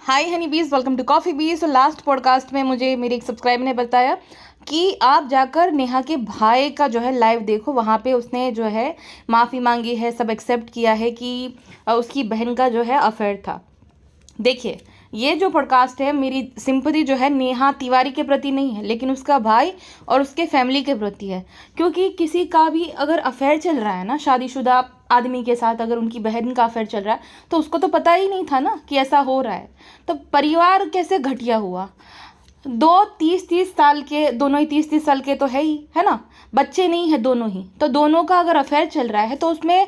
हाय हनी बीज, welcome to coffee बीज। तो लास्ट पॉडकास्ट में मुझे मेरी एक सब्सक्राइबर ने बताया कि आप जाकर नेहा के भाई का जो है लाइव देखो। वहाँ पे उसने जो है माफ़ी मांगी है, सब एक्सेप्ट किया है कि उसकी बहन का जो है अफेयर था। देखिए, ये जो पॉडकास्ट है, मेरी सिंपैथी जो है नेहा तिवारी के प्रति नहीं है, लेकिन उसका भाई और उसके फैमिली के प्रति है। क्योंकि किसी का भी अगर अफेयर चल रहा है ना, शादीशुदा आदमी के साथ अगर उनकी बहन का अफेयर चल रहा है, तो उसको तो पता ही नहीं था ना कि ऐसा हो रहा है। तो परिवार कैसे घटिया हुआ। दो 30-30 साल के, दोनों ही 30-30 साल के तो है ही, है ना। बच्चे नहीं है दोनों ही, तो दोनों का अगर अफेयर चल रहा है तो उसमें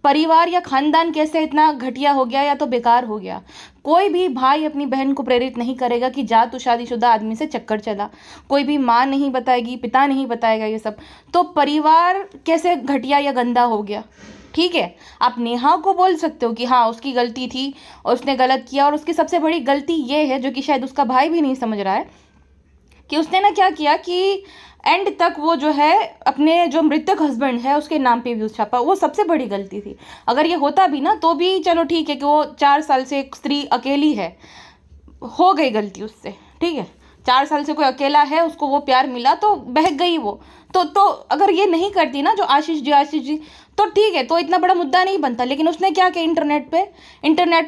परिवार या खानदान कैसे इतना घटिया हो गया या तो बेकार हो गया। कोई भी भाई अपनी बहन को प्रेरित नहीं करेगा कि जा तू शादीशुदा आदमी से चक्कर चला। कोई भी माँ नहीं बताएगी, पिता नहीं बताएगा ये सब। तो परिवार कैसे घटिया या गंदा हो गया। ठीक है, आप नेहा को बोल सकते हो कि हाँ उसकी गलती थी और उसने गलत किया, और उसकी सबसे बड़ी गलती ये है जो कि शायद उसका भाई भी नहीं समझ रहा है कि उसने ना क्या किया कि एंड तक वो जो है अपने जो मृतक हस्बैंड है उसके नाम पे व्यूज छापा। वो सबसे बड़ी गलती थी। अगर ये होता भी ना तो भी चलो ठीक है कि वो 4 साल से एक स्त्री अकेली है, हो गई गलती उससे। ठीक है, 4 साल से कोई अकेला है, उसको वो प्यार मिला तो बहक गई वो। तो अगर ये नहीं करती ना जो आशीष जी, तो ठीक है, तो इतना बड़ा मुद्दा नहीं बनता। लेकिन उसने क्या किया, इंटरनेट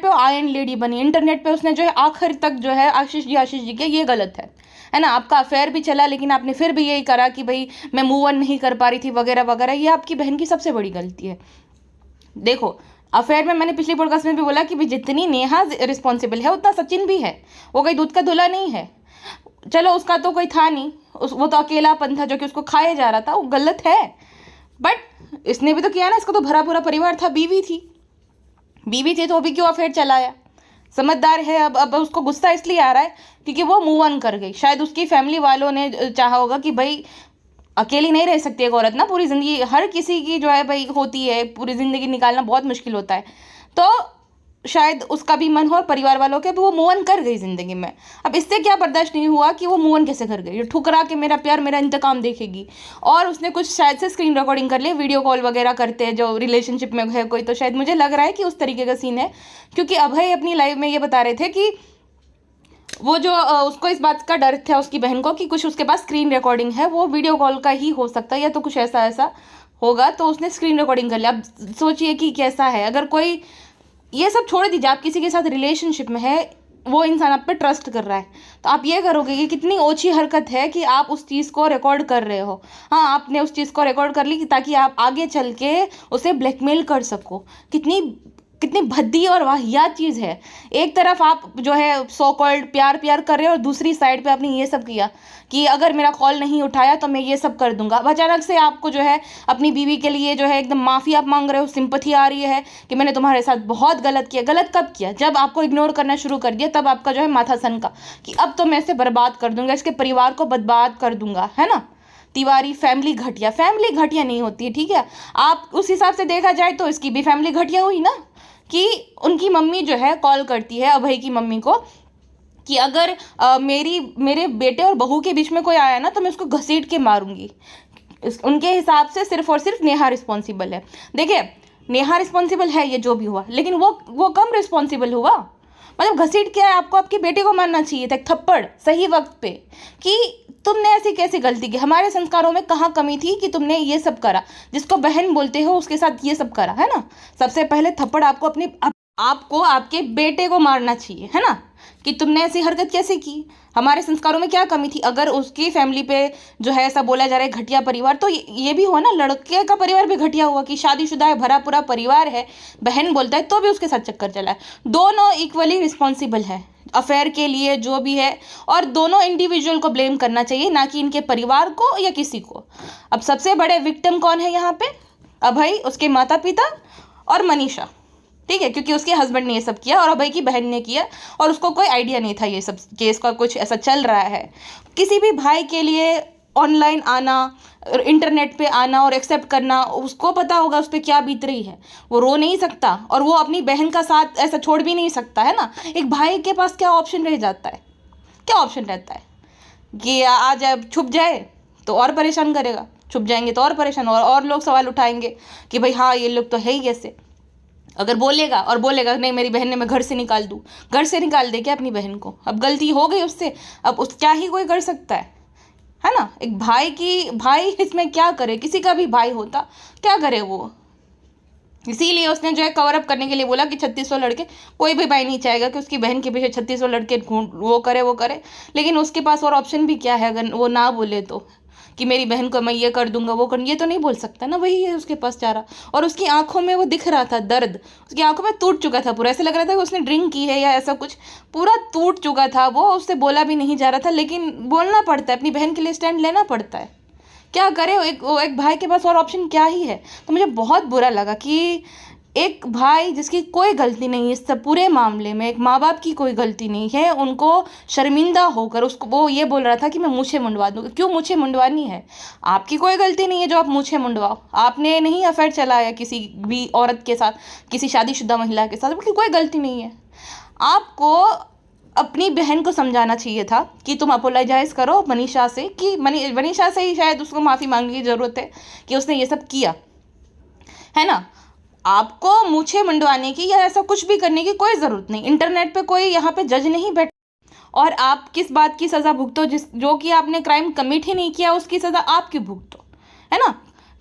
पे आयरन लेडी बनी। इंटरनेट पे उसने जो है आखिर तक जो है आशीष जी के ये गलत है ना। आपका अफेयर भी चला लेकिन आपने फिर भी यही करा कि भाई मैं मूव ऑन नहीं कर पा रही थी वगैरह वगैरह। ये आपकी बहन की सबसे बड़ी गलती है। देखो, अफेयर में मैंने पिछली पॉडकास्ट में भी बोला कि भाई जितनी नेहा रिस्पॉन्सिबल है उतना सचिन भी है। वो कोई दूध का धुला नहीं है। चलो उसका तो कोई था नहीं, वो तो अकेलापन था जो कि उसको खाया जा रहा था, वो गलत है। बट इसने भी तो किया ना, इसका तो भरा पूरा परिवार था। बीवी थी तो अभी क्यों अफेयर चलाया। समझदार है। अब उसको गुस्सा इसलिए आ रहा है क्योंकि वो मूव ऑन कर गई। शायद उसकी फैमिली वालों ने चाहा होगा कि भाई अकेली नहीं रह सकती एक औरत ना पूरी ज़िंदगी। हर किसी की जो है भाई होती है, पूरी ज़िंदगी निकालना बहुत मुश्किल होता है। तो शायद उसका भी मन हो और परिवार वालों के, वो मूव ऑन कर गई ज़िंदगी में। अब इससे क्या बर्दाश्त नहीं हुआ कि वो मूव ऑन कैसे कर गई, ठुकरा के मेरा प्यार मेरा इंतकाम देखेगी। और उसने कुछ शायद से स्क्रीन रिकॉर्डिंग कर ली, वीडियो कॉल वगैरह करते हैं जो रिलेशनशिप में है कोई, तो शायद मुझे लग रहा है कि उस तरीके का सीन है। क्योंकि अभय अपनी लाइव में ये बता रहे थे कि वो जो उसको इस बात का डर था उसकी बहन को कि कुछ उसके पास स्क्रीन रिकॉर्डिंग है, वो वीडियो कॉल का ही हो सकता है या तो कुछ ऐसा ऐसा होगा, तो उसने स्क्रीन रिकॉर्डिंग कर लिया। अब सोचिए कि कैसा है। अगर कोई, ये सब छोड़ दीजिए, आप किसी के साथ रिलेशनशिप में है, वो इंसान आप पे ट्रस्ट कर रहा है, तो आप ये करोगे कि कितनी ओछी हरकत है कि आप उस चीज़ को रिकॉर्ड कर रहे हो। हाँ, आपने उस चीज़ को रिकॉर्ड कर ली ताकि आप आगे चल के उसे ब्लैकमेल कर सको। कितनी कितनी भद्दी और वाहियात चीज़ है। एक तरफ आप जो है सो कॉल्ड प्यार प्यार कर रहे हो और दूसरी साइड पे आपने ये सब किया कि अगर मेरा कॉल नहीं उठाया तो मैं ये सब कर दूंगा। अब अचानक से आपको जो है अपनी बीवी के लिए जो है एकदम माफ़ी आप मांग रहे हो, सिंपैथी आ रही है कि मैंने तुम्हारे साथ बहुत गलत किया। गलत कब किया? जब आपको इग्नोर करना शुरू कर दिया, तब आपका जो है माथा सनका कि अब तो मैं इसे बर्बाद कर दूंगा, इसके परिवार को बर्बाद कर दूंगा, है ना। तिवारी फैमिली घटिया नहीं होती है, ठीक है। आप उस हिसाब से देखा जाए तो इसकी भी फैमिली घटिया हुई ना, कि उनकी मम्मी जो है कॉल करती है अभय की मम्मी को कि अगर मेरे बेटे और बहू के बीच में कोई आया ना तो मैं उसको घसीट के मारूंगी। उनके हिसाब से सिर्फ और सिर्फ नेहा रिस्पॉन्सिबल है। देखिए, नेहा रिस्पॉन्सिबल है ये जो भी हुआ, लेकिन वो कम रिस्पॉन्सिबल हुआ। मतलब घसीट के आपको आपके बेटे को मारना चाहिए था, एक थप्पड़ सही वक्त पे, कि तुमने ऐसी कैसी गलती की, हमारे संस्कारों में कहाँ कमी थी कि तुमने ये सब करा, जिसको बहन बोलते हो उसके साथ ये सब करा, है ना। सबसे पहले थप्पड़ आपको आपके बेटे को मारना चाहिए, है ना, कि तुमने ऐसी हरकत कैसे की, हमारे संस्कारों में क्या कमी थी। अगर उसकी फैमिली पे जो है ऐसा बोला जा रहा है घटिया परिवार, तो ये भी हुआ ना, लड़के का परिवार भी घटिया हुआ कि शादीशुदा है, भरा पूरा परिवार है, बहन बोलता है तो भी उसके साथ चक्कर चला है। दोनों इक्वली रिस्पॉन्सिबल है अफेयर के लिए जो भी है, और दोनों इंडिविजुअल को ब्लेम करना चाहिए, ना कि इनके परिवार को या किसी को। अब सबसे बड़े विक्टिम कौन है यहाँ पे? अभय, उसके माता पिता और मनीषा, ठीक है, क्योंकि उसके हस्बैंड ने ये सब किया और अभय की बहन ने किया, और उसको कोई आइडिया नहीं था ये सब केस का कुछ ऐसा चल रहा है। किसी भी भाई के लिए ऑनलाइन आना, इंटरनेट पे आना और एक्सेप्ट करना, उसको पता होगा उस पर क्या बीत रही है। वो रो नहीं सकता और वो अपनी बहन का साथ ऐसा छोड़ भी नहीं सकता, है ना। एक भाई के पास क्या ऑप्शन रह जाता है, क्या ऑप्शन रहता है कि आज अब छुप जाए तो और परेशान करेगा, छुप जाएंगे तो और परेशान, और लोग सवाल उठाएंगे कि भाई हाँ ये लोग तो है ही ऐसे। अगर बोलेगा और बोलेगा नहीं मेरी बहन ने मैं घर से निकाल दूँ, घर से निकाल दे क्या अपनी बहन को? अब गलती हो गई उससे, अब उस क्या ही कोई कर सकता है ना? एक भाई इसमें क्या करे? किसी का भी भाई होता क्या करे वो? इसीलिए उसने जो है कवर अप करने के लिए बोला कि 3600 लड़के, कोई भी भाई नहीं चाहेगा कि उसकी बहन के पीछे 3600 लड़के वो करे। लेकिन उसके पास और ऑप्शन भी क्या है? अगर वो ना बोले तो कि मेरी बहन को मैं ये कर दूंगा वो कर, ये तो नहीं बोल सकता ना, वही है उसके पास चारा। और उसकी आंखों में वो दिख रहा था दर्द, उसकी आंखों में टूट चुका था पूरा, ऐसे लग रहा था कि उसने ड्रिंक की है या ऐसा कुछ, पूरा टूट चुका था वो। उससे बोला भी नहीं जा रहा था, लेकिन बोलना पड़ता है, अपनी बहन के लिए स्टैंड लेना पड़ता है। क्या करे? एक भाई के पास और ऑप्शन क्या ही है? तो मुझे बहुत बुरा लगा कि एक भाई जिसकी कोई गलती नहीं है इस सब पूरे मामले में, एक माँ बाप की कोई गलती नहीं है, उनको शर्मिंदा होकर उसको वो ये बोल रहा था कि मैं मूछें मुंडवा दूँगा। क्यों मूछें मुंडवानी है? आपकी कोई गलती नहीं है जो आप मूछें मुंडवाओ। आपने नहीं अफेयर चलाया किसी भी औरत के साथ, किसी शादीशुदा महिला के साथ, आपकी कोई गलती नहीं है। आपको अपनी बहन को समझाना चाहिए था कि तुम अपोलोजाइज़ करो मनीषा से, कि मनीषा से ही शायद उसको माफ़ी मांगने की ज़रूरत है कि उसने ये सब किया है ना। आपको मूछें मुंडवाने की या ऐसा कुछ भी करने की कोई ज़रूरत नहीं। इंटरनेट पे कोई यहाँ पे जज नहीं बैठ, और आप किस बात की सज़ा भुगतो? जो कि आपने क्राइम कमिट ही नहीं किया उसकी सज़ा आप क्यों भुगतो, है ना?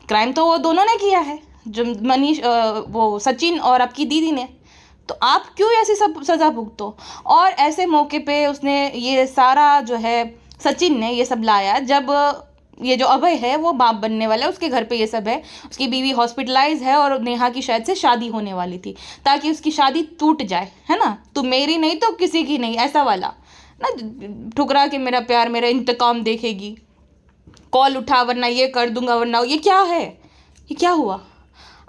क्राइम तो वो दोनों ने किया है, जो वो सचिन और आपकी दीदी ने, तो आप क्यों ऐसी सब सज़ा भुगतो? और ऐसे मौके पे उसने ये सारा जो है सचिन ने ये सब लाया जब ये जो अभय है वो बाप बनने वाला है, उसके घर पे ये सब है, उसकी बीवी हॉस्पिटलाइज है और नेहा की शायद से शादी होने वाली थी, ताकि उसकी शादी टूट जाए, है ना? तू मेरी नहीं तो किसी की नहीं, ऐसा वाला ना, ठुकरा के मेरा प्यार मेरा इंतकाम देखेगी, कॉल उठा वरना ये कर दूंगा, वरना ये क्या है? ये क्या हुआ?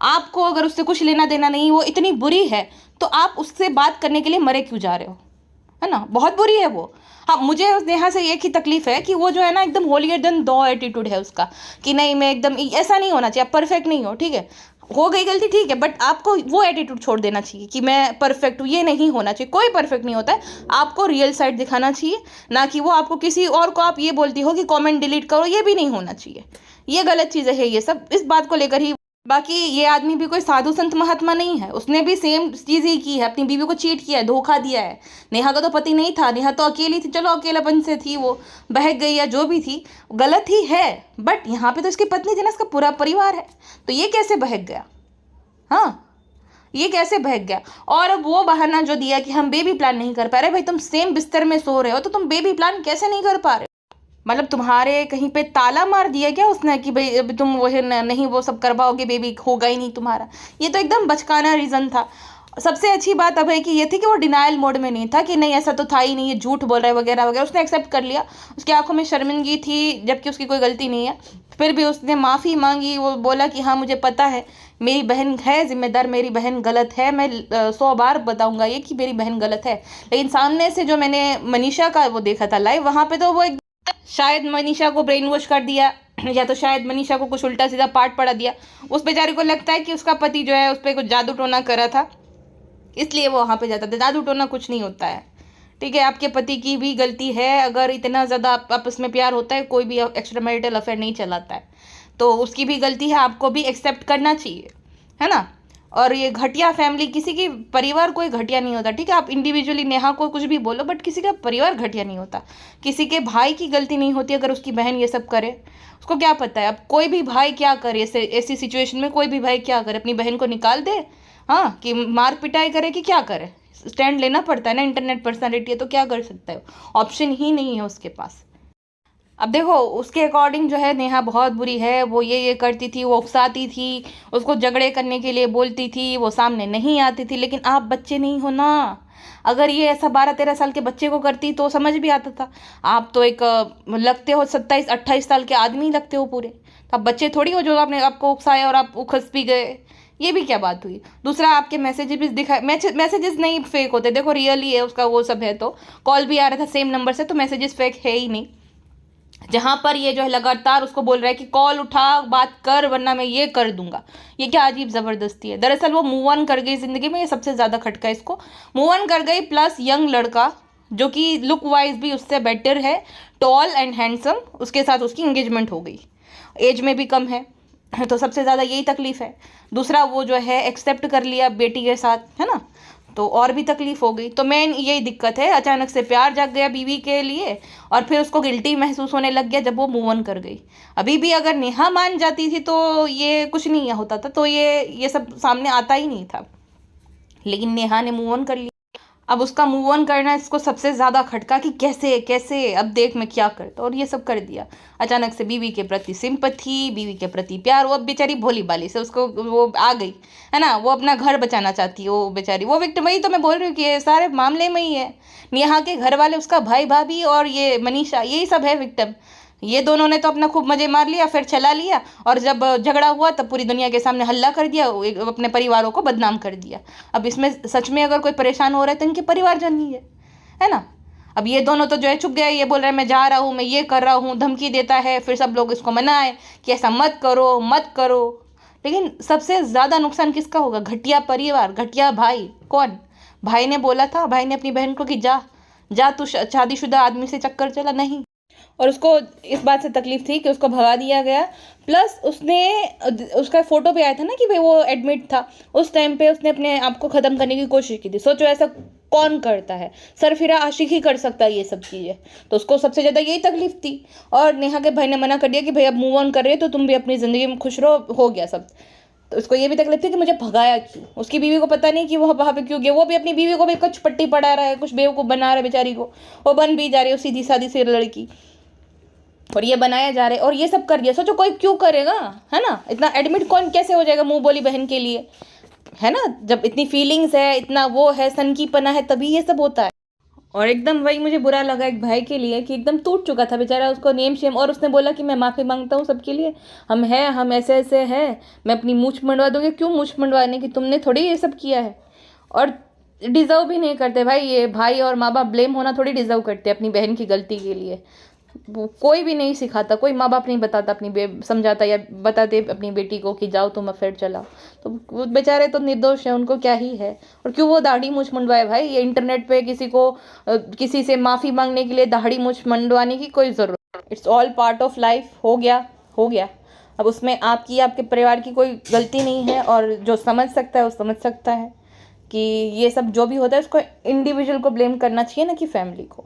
आपको अगर उससे कुछ लेना देना नहीं, वो इतनी बुरी है तो आप उससे बात करने के लिए मरे क्यों जा रहे हो, है ना? बहुत बुरी है वो। हाँ, मुझे उस नेहा से एक ही तकलीफ है कि वो जो है ना एकदम होलियर देन दो एटीट्यूड है उसका, कि नहीं मैं एकदम ऐसा नहीं होना चाहिए, आप परफेक्ट नहीं हो, ठीक है, हो गई गलती ठीक है, बट आपको वो एटीट्यूड छोड़ देना चाहिए कि मैं परफेक्ट हूँ, ये नहीं होना चाहिए। कोई परफेक्ट नहीं होता है, आपको रियल साइड दिखाना चाहिए, ना कि वो आपको किसी और को आप ये बोलती हो कि कमेंट डिलीट करो, ये भी नहीं होना चाहिए। ये गलत चीज़ें है ये सब, इस बात को लेकर ही। बाकी ये आदमी भी कोई साधु संत महात्मा नहीं है, उसने भी सेम चीज़ ही की है, अपनी बीवी को चीट किया है, धोखा दिया है। नेहा का तो पति नहीं था, नेहा तो अकेली थी, चलो अकेलापन से थी, वो बहक गई या जो भी थी, गलत ही है, बट यहाँ पे तो इसकी पत्नी थी ना, इसका पूरा परिवार है, तो ये कैसे बहक गया? हाँ, ये कैसे बहक गया? और अब वो बहाना जो दिया कि हम बेबी प्लान नहीं कर पा रहे, भाई तुम सेम बिस्तर में सो रहे हो तो तुम बेबी प्लान कैसे नहीं कर पा रहे? मतलब तुम्हारे कहीं पे ताला मार दिया क्या उसने कि भाई अभी तुम वो नहीं वो सब कर पाओगे, बेबी होगा ही नहीं तुम्हारा? ये तो एकदम बचकाना रीज़न था। सबसे अच्छी बात अब है कि ये थी कि वो डिनायल मोड में नहीं था कि नहीं ऐसा तो था ही नहीं, ये झूठ बोल रहा है वगैरह वगैरह, उसने एक्सेप्ट कर लिया। उसकी आंखों में शर्मिंदगी थी जबकि उसकी कोई गलती नहीं है, फिर भी उसने माफ़ी मांगी। वो बोला कि हाँ मुझे पता है मेरी बहन है जिम्मेदार, मेरी बहन गलत है, मैं 100 बार बताऊंगा ये कि मेरी बहन गलत है। लेकिन सामने से जो मैंने मनीषा का वो देखा था लाइव, वहाँ पे तो वो शायद मनीषा को ब्रेन वॉश कर दिया या तो शायद मनीषा को कुछ उल्टा सीधा पाठ पढ़ा दिया। उस बेचारे को लगता है कि उसका पति जो है उस पर कुछ जादू टोना करा था, इसलिए वो वहाँ पे जाता था। जादू टोना कुछ नहीं होता है, ठीक है? आपके पति की भी गलती है, अगर इतना ज़्यादा आपस में प्यार होता है कोई भी एक्स्ट्रा मैरिटल अफेयर नहीं चलाता है, तो उसकी भी गलती है, आपको भी एक्सेप्ट करना चाहिए, है ना? और ये घटिया फैमिली, किसी की परिवार कोई घटिया नहीं होता, ठीक है? आप इंडिविजुअली नेहा को कुछ भी बोलो, बट किसी का परिवार घटिया नहीं होता। किसी के भाई की गलती नहीं होती अगर उसकी बहन ये सब करे, उसको क्या पता है? अब कोई भी भाई क्या करे ऐसी सिचुएशन में, कोई भी भाई क्या करे? अपनी बहन को निकाल दे, हाँ, कि मार पिटाई करे कि क्या करे? स्टैंड लेना पड़ता है ना, इंटरनेट पर्सनालिटी है तो क्या कर सकता है? ऑप्शन ही नहीं है उसके पास। अब देखो उसके अकॉर्डिंग जो है नेहा बहुत बुरी है, वो ये करती थी, वो उकसाती थी, उसको झगड़े करने के लिए बोलती थी, वो सामने नहीं आती थी। लेकिन आप बच्चे नहीं हो ना, अगर ये ऐसा 12-13 साल के बच्चे को करती तो समझ भी आता था। आप तो एक लगते हो 27-28 साल के आदमी लगते हो पूरे, तो आप बच्चे थोड़ी हो जो आपने आपको उकसाया और आप उखस भी गए। ये भी क्या बात हुई? दूसरा, आपके मैसेजेस भी दिखा, मैसेजेस नहीं फेक होते, देखो रियली है उसका वो सब है, तो कॉल भी आ रहा था सेम नंबर से, तो मैसेजेस फेक है ही नहीं। जहाँ पर ये जो है लगातार उसको बोल रहा है कि कॉल उठा बात कर वरना मैं ये कर दूंगा, ये क्या अजीब ज़बरदस्ती है? दरअसल वो मूव ऑन कर गई ज़िंदगी में, ये सबसे ज़्यादा खटका इसको, मूव ऑन कर गई, प्लस यंग लड़का जो कि लुक वाइज भी उससे बेटर है, टॉल एंड हैंडसम, उसके साथ उसकी इंगेजमेंट हो गई, एज में भी कम है, तो सबसे ज़्यादा यही तकलीफ़ है। दूसरा वो जो है एक्सेप्ट कर लिया बेटी के साथ, है ना, तो और भी तकलीफ़ हो गई। तो मेन यही दिक्कत है, अचानक से प्यार जाग गया बीवी के लिए और फिर उसको गिल्टी महसूस होने लग गया जब वो मूव ऑन कर गई। अभी भी अगर नेहा मान जाती थी तो ये कुछ नहीं होता था, तो ये सब सामने आता ही नहीं था। लेकिन नेहा ने मूव ऑन कर लिया। अब उसका मूव ऑन करना इसको सबसे ज़्यादा खटका कि कैसे कैसे अब देख मैं क्या करता, और ये सब कर दिया। अचानक से बीवी के प्रति सिंपथी, बीवी के प्रति प्यार, वो अब बेचारी भोली भाली से उसको वो आ गई, है ना, वो अपना घर बचाना चाहती है। वो बेचारी वो विक्टिम, वही तो मैं बोल रही हूँ कि ये सारे मामले में ही है। नेहा के घर वाले, उसका भाई भाभी और ये मनीषा, यही सब है विक्टिम। ये दोनों ने तो अपना खूब मजे मार लिया, फिर चला लिया, और जब झगड़ा हुआ तब पूरी दुनिया के सामने हल्ला कर दिया, अपने परिवारों को बदनाम कर दिया। अब इसमें सच में अगर कोई परेशान हो रहा है तो इनके परिवारजन ही है ना। अब ये दोनों तो जो है चुप गए, ये बोल रहे हैं मैं जा रहा हूँ, मैं ये कर रहा हूँ, धमकी देता है, फिर सब लोग इसको मनाए कि ऐसा मत करो मत करो। लेकिन सबसे ज़्यादा नुकसान किसका होगा? घटिया परिवार, घटिया भाई। कौन? भाई ने बोला था, भाई ने अपनी बहन को कि जा जा तू शादीशुदा आदमी से चक्कर चला, नहीं। और उसको इस बात से तकलीफ थी कि उसको भगा दिया गया, प्लस उसने उसका फोटो भी आया था ना कि भाई वो एडमिट था, उस टाइम पे उसने अपने आप को ख़त्म करने की कोशिश की थी। सोचो ऐसा कौन करता है? सरफिरा आशिक ही कर सकता है ये सब चीज़ें। तो उसको सबसे ज़्यादा यही तकलीफ थी। और नेहा के भाई ने मना कर दिया कि भाई अब मूव ऑन कर रहे हो तो तुम भी अपनी ज़िंदगी में खुश रहो, हो गया सब। तो उसको ये भी तकलीफ थी कि मुझे भगाया क्यों। उसकी बीवी को पता नहीं कि वो वहाँ पे क्यों गया। वो भी अपनी बीवी को भी कुछ पट्टी पढ़ा रहा है, कुछ बेवकूफ़ बना रहा है बेचारी को। वो बन भी जा रही है सीधी सादी सी लड़की, और ये बनाया जा रहा है और ये सब कर दिया। सोचो कोई क्यों करेगा, है ना। इतना एडमिट कौन कैसे हो जाएगा मुंह बोली बहन के लिए, है ना। जब इतनी फीलिंग्स है, इतना वो है, सनकीपना है, तभी ये सब होता है। और एकदम वही मुझे बुरा लगा एक भाई के लिए कि एकदम टूट चुका था बेचारा, उसको नेम शेम। और उसने बोला कि मैं माफ़ी मांगता हूँ सबके लिए, हम ऐसे ऐसे हैं, मैं अपनी मूछ मंडवा दूँगी। क्यों मूछ मंडवाने की? तुमने थोड़ी ये सब किया है। और डिज़र्व भी नहीं करते भाई, ये भाई और माँ बाप ब्लेम होना थोड़ी डिज़र्व करते अपनी बहन की गलती के लिए। वो कोई भी नहीं सिखाता, कोई माँ बाप नहीं बताता समझाता या बताते अपनी बेटी को कि जाओ तुम अफेयर चलाओ। तो वो बेचारे तो निर्दोष हैं, उनको क्या ही है। और क्यों वो दाढ़ी मूछ मंडवाए भाई? ये इंटरनेट पे किसी से माफ़ी मांगने के लिए दाढ़ी मूछ मंडवाने की कोई ज़रूरत? It's all part of life. हो गया। अब उसमें आपकी आपके परिवार की कोई गलती नहीं है, और जो समझ सकता है वो समझ सकता है कि ये सब जो भी होता है उसको इंडिविजुअल को ब्लेम करना चाहिए, ना कि फैमिली को।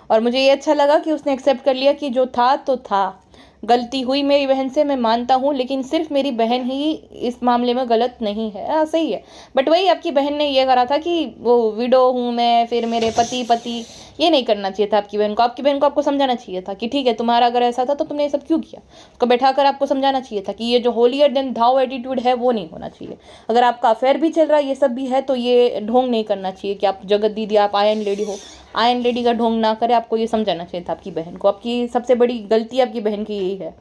और मुझे ये अच्छा लगा कि उसने एक्सेप्ट कर लिया कि जो था तो था, गलती हुई मेरी बहन से, मैं मानता हूँ, लेकिन सिर्फ मेरी बहन ही इस मामले में गलत नहीं है। हाँ सही है, बट वही आपकी बहन ने ये करा था कि वो विडो हूँ मैं, फिर मेरे पति, ये नहीं करना चाहिए था आपकी बहन को। आपकी बहन को आपको समझाना चाहिए था कि ठीक है तुम्हारा अगर ऐसा था तो तुमने ये सब क्यों किया। उसको बैठा कर आपको समझाना चाहिए था कि ये जो होलियर देन धाव एटीट्यूड है वो नहीं होना चाहिए। अगर आपका अफेयर भी चल रहा है, ये सब भी है, तो ये ढोंग नहीं करना चाहिए कि आप जगत दीदी, आप आयन लेडी हो। आयन लेडी का ढोंग ना करे, आपको ये समझाना चाहिए था आपकी बहन को। आपकी सबसे बड़ी गलती आपकी बहन की यही है।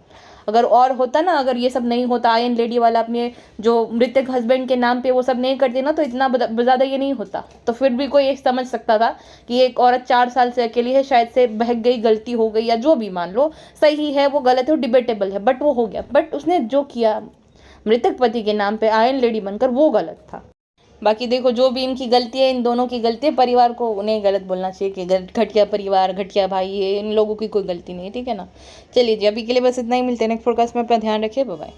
अगर और होता ना, अगर ये सब नहीं होता, आयन लेडी वाला अपने जो मृतक हस्बैंड के नाम पे वो सब नहीं करती ना, तो इतना ज़्यादा ये नहीं होता। तो फिर भी कोई ये समझ सकता था कि एक औरत 4 साल से अकेली है, शायद से बहक गई, गलती हो गई, या जो भी मान लो, सही है वो गलत है, वो डिबेटेबल है, बट वो हो गया। बट उसने जो किया मृतक पति के नाम पे आयन लेडी बनकर, वो गलत था। बाकी देखो जो भी इनकी गलती है, इन दोनों की गलती है, परिवार को उन्हें गलत बोलना चाहिए कि घटिया परिवार, घटिया भाई, ये इन लोगों की कोई गलती नहीं है, ठीक है ना। चलिए जी, अभी के लिए बस इतना ही। मिलते हैं नेक्स्ट पॉडकास्ट में। अपना ध्यान रखिए, बाय बाय।